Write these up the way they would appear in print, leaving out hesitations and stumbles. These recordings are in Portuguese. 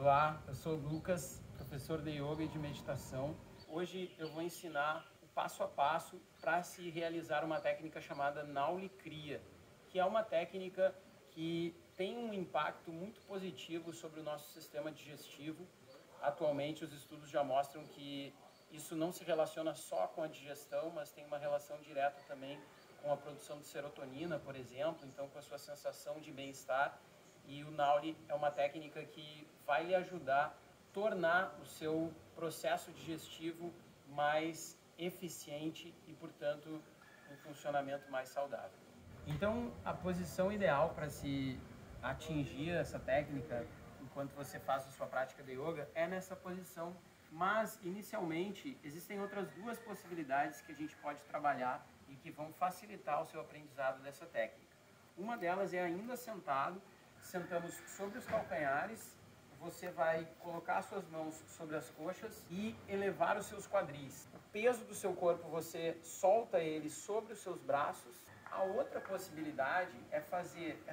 Olá, eu sou o Lucas, professor de yoga e de meditação. Hoje eu vou ensinar o passo a passo para se realizar uma técnica chamada Nauli Kriya, que é uma técnica que tem um impacto muito positivo sobre o nosso sistema digestivo. Atualmente os estudos já mostram que isso não se relaciona só com a digestão, mas tem uma relação direta também com a produção de serotonina, por exemplo, então com a sua sensação de bem-estar. E o Nauli é uma técnica que vai lhe ajudar a tornar o seu processo digestivo mais eficiente e, portanto, um funcionamento mais saudável. Então, a posição ideal para se atingir essa técnica enquanto você faz a sua prática de yoga é nessa posição, mas inicialmente existem outras duas possibilidades que a gente pode trabalhar e que vão facilitar o seu aprendizado dessa técnica. Uma delas é ainda sentado. Sentamos sobre os calcanhares, você vai colocar as suas mãos sobre as coxas e elevar os seus quadris. O peso do seu corpo, você solta ele sobre os seus braços. A outra possibilidade é fazer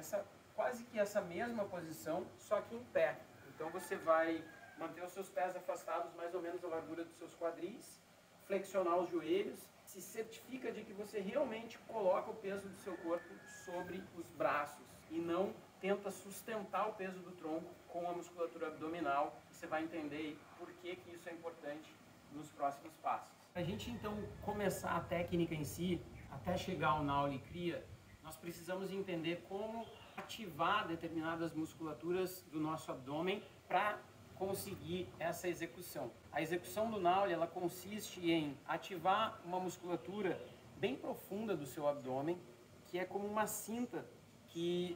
quase que essa mesma posição, só que em pé. Então você vai manter os seus pés afastados mais ou menos da largura dos seus quadris, flexionar os joelhos, se certifica de que você realmente coloca o peso do seu corpo sobre os braços e não tenta sustentar o peso do tronco com a musculatura abdominal. Você vai entender por que isso é importante nos próximos passos. Para a gente então começar a técnica em si, até chegar ao Nauli Kriya, nós precisamos entender como ativar determinadas musculaturas do nosso abdômen para conseguir essa execução. A execução do Nauli, ela consiste em ativar uma musculatura bem profunda do seu abdômen, que é como uma cinta que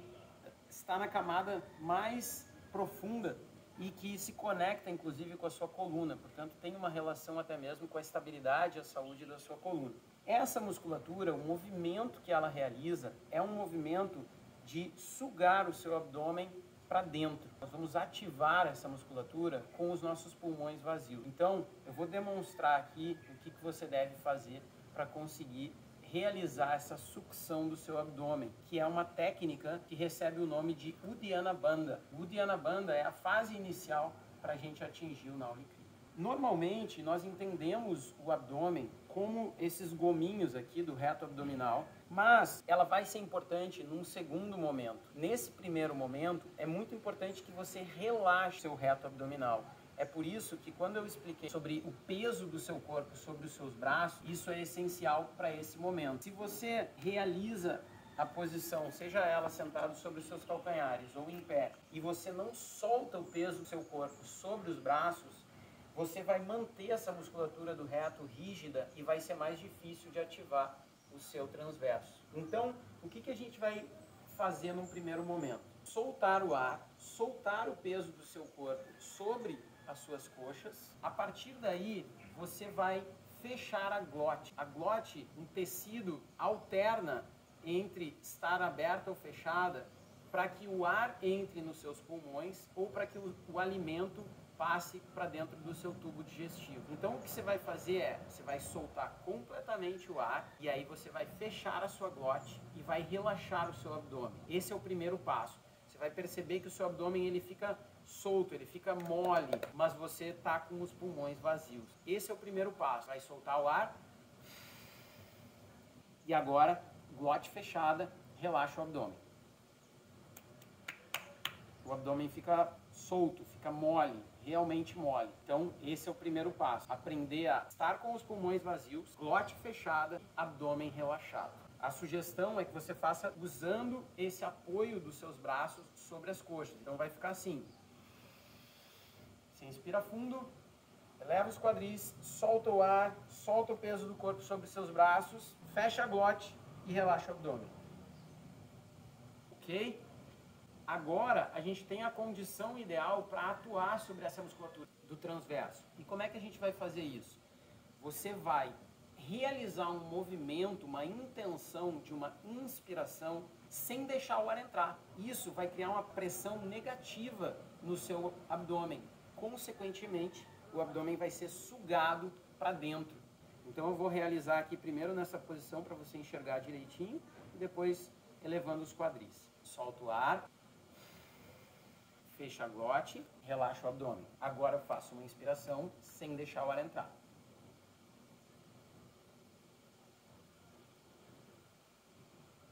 está na camada mais profunda e que se conecta inclusive com a sua coluna, portanto tem uma relação até mesmo com a estabilidade e a saúde da sua coluna. Essa musculatura, o movimento que ela realiza é um movimento de sugar o seu abdômen para dentro. Nós vamos ativar essa musculatura com os nossos pulmões vazios. Então eu vou demonstrar aqui o que você deve fazer para conseguir realizar essa sucção do seu abdômen, que é uma técnica que recebe o nome de Uddiyana Bandha. O Uddiyana Bandha é a fase inicial para a gente atingir o Nauli Kriya. Normalmente, nós entendemos o abdômen como esses gominhos aqui do reto abdominal, mas ela vai ser importante num segundo momento. Nesse primeiro momento, é muito importante que você relaxe seu reto abdominal. É por isso que quando eu expliquei sobre o peso do seu corpo sobre os seus braços, isso é essencial para esse momento. Se você realiza a posição, seja ela sentado sobre os seus calcanhares ou em pé, e você não solta o peso do seu corpo sobre os braços, você vai manter essa musculatura do reto rígida e vai ser mais difícil de ativar o seu transverso. Então, o que a gente vai fazer num primeiro momento? Soltar o ar, soltar o peso do seu corpo sobre as suas coxas. A partir daí, você vai fechar a glote. A glote, um tecido, alterna entre estar aberta ou fechada para que o ar entre nos seus pulmões ou para que o alimento passe para dentro do seu tubo digestivo. Então o que você vai fazer é, você vai soltar completamente o ar e aí você vai fechar a sua glote e vai relaxar o seu abdômen. Esse é o primeiro passo. Você vai perceber que o seu abdômen ele fica solto, ele fica mole, mas você está com os pulmões vazios. Esse é o primeiro passo. Vai soltar o ar e agora, glote fechada, relaxa o abdômen. O abdômen fica solto, fica mole, realmente mole. Então, esse é o primeiro passo. Aprender a estar com os pulmões vazios, glote fechada, abdômen relaxado. A sugestão é que você faça usando esse apoio dos seus braços sobre as coxas. Então, vai ficar assim. Você inspira fundo, eleva os quadris, solta o ar, solta o peso do corpo sobre os seus braços, fecha a glote e relaxa o abdômen. Ok? Agora, a gente tem a condição ideal para atuar sobre essa musculatura do transverso. E como é que a gente vai fazer isso? Você vai realizar um movimento, uma intenção de uma inspiração sem deixar o ar entrar. Isso vai criar uma pressão negativa no seu abdômen. Consequentemente, o abdômen vai ser sugado para dentro. Então eu vou realizar aqui primeiro nessa posição para você enxergar direitinho e depois elevando os quadris. Solta o ar. fecho a glote, relaxo o abdômen. Agora eu faço uma inspiração sem deixar o ar entrar.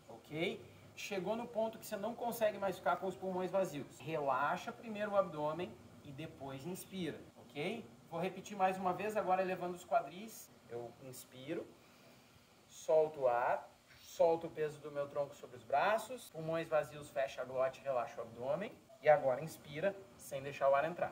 Ok? Chegou no ponto que você não consegue mais ficar com os pulmões vazios. Relaxa primeiro o abdômen e depois inspira, ok? Vou repetir mais uma vez, agora elevando os quadris. Eu inspiro, solto o ar, solto o peso do meu tronco sobre os braços, pulmões vazios, fecha a glote, relaxa o abdômen. E agora inspira, sem deixar o ar entrar.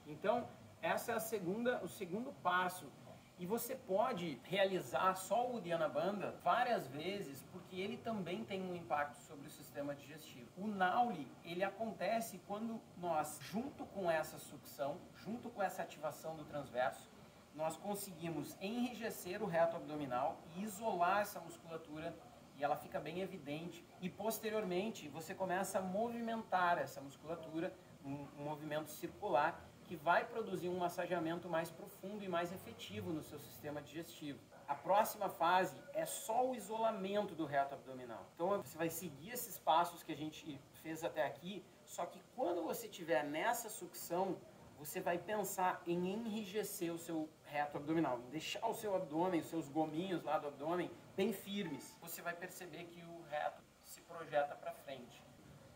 Então, essa é o segundo passo. E você pode realizar só o Uddiyana Bandha várias vezes, porque ele também tem um impacto sobre o sistema digestivo. O Nauli, ele acontece quando nós, junto com essa sucção, junto com essa ativação do transverso, nós conseguimos enrijecer o reto abdominal e isolar essa musculatura e ela fica bem evidente. E posteriormente você começa a movimentar essa musculatura, um movimento circular, que vai produzir um massageamento mais profundo e mais efetivo no seu sistema digestivo. A próxima fase é só o isolamento do reto abdominal. Então você vai seguir esses passos que a gente fez até aqui, só que quando você estiver nessa sucção, você vai pensar em enrijecer o seu reto abdominal, em deixar o seu abdômen, os seus gominhos lá do abdômen bem firmes. Você vai perceber que o reto se projeta para frente.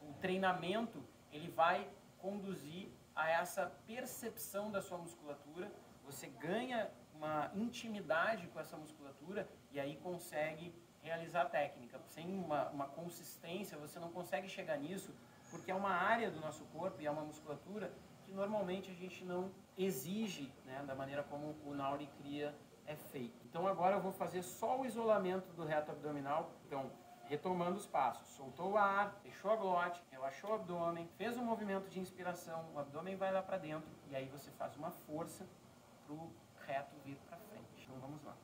O treinamento, ele vai conduzir a essa percepção da sua musculatura, você ganha uma intimidade com essa musculatura e aí consegue realizar a técnica. Sem uma consistência, você não consegue chegar nisso, porque é uma área do nosso corpo e é uma musculatura que normalmente a gente não exige, né, da maneira como o Nauli Kriya é feito. Então agora eu vou fazer só o isolamento do reto abdominal. Então, retomando os passos, soltou o ar, fechou a glote, relaxou o abdômen, fez um movimento de inspiração, o abdômen vai lá para dentro e aí você faz uma força para o reto vir para frente. Então vamos lá.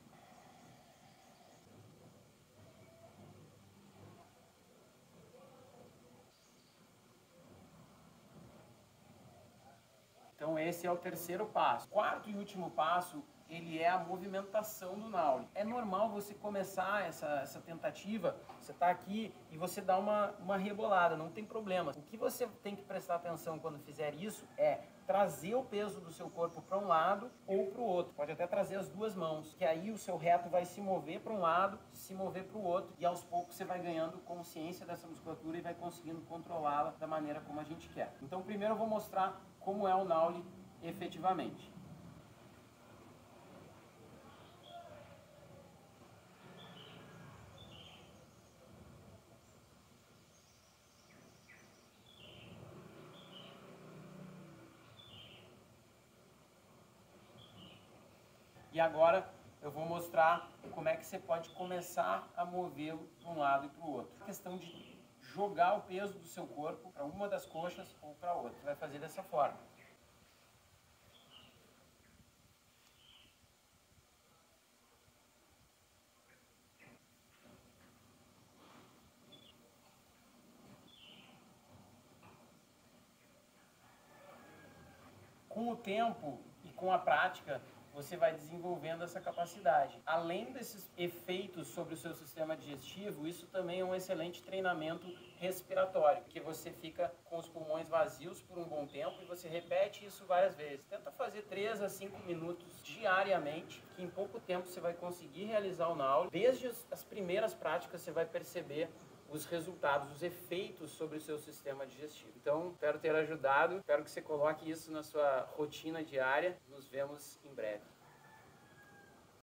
Então esse é o terceiro passo. Quarto e último passo, ele é a movimentação do Nauli. É normal você começar essa tentativa, você está aqui e você dá uma rebolada, não tem problema. O que você tem que prestar atenção quando fizer isso é trazer o peso do seu corpo para um lado ou para o outro. Pode até trazer as duas mãos, que aí o seu reto vai se mover para um lado, se mover para o outro, e aos poucos você vai ganhando consciência dessa musculatura e vai conseguindo controlá-la da maneira como a gente quer. Então primeiro eu vou mostrar como é o Nauli efetivamente. E agora eu vou mostrar como é que você pode começar a movê-lo para um lado e para o outro. A questão de jogar o peso do seu corpo para uma das coxas ou para a outra. Você vai fazer dessa forma. Com o tempo e com a prática, você vai desenvolvendo essa capacidade. Além desses efeitos sobre o seu sistema digestivo, isso também é um excelente treinamento respiratório, porque você fica com os pulmões vazios por um bom tempo e você repete isso várias vezes. Tenta fazer 3 a 5 minutos diariamente, que em pouco tempo você vai conseguir realizar o Nauli. Desde as primeiras práticas você vai perceber os resultados, os efeitos sobre o seu sistema digestivo. Então, espero ter ajudado, espero que você coloque isso na sua rotina diária. Nos vemos em breve.